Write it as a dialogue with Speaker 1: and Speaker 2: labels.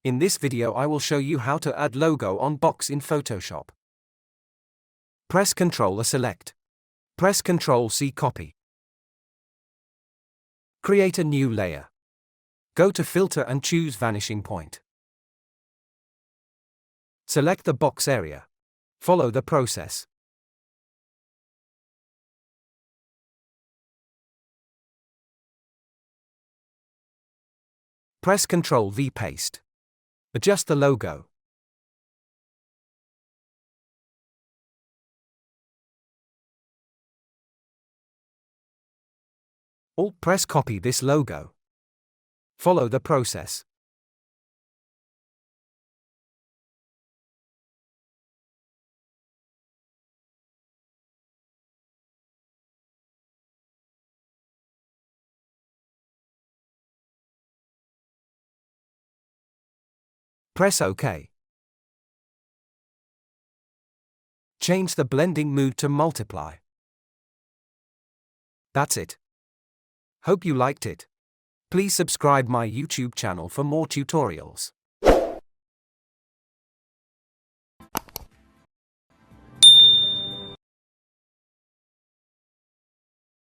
Speaker 1: In this video I will show you how to add logo on box in Photoshop. Press Ctrl A select. Press Ctrl C copy. Create a new layer. Go to Filter and choose Vanishing Point. Select the box area. Follow the process. Press Ctrl V paste. Adjust the logo. Alt press copy this logo. Follow the process. Press OK. Change the blending mode to multiply. That's it. Hope you liked it. Please subscribe my YouTube channel for more tutorials.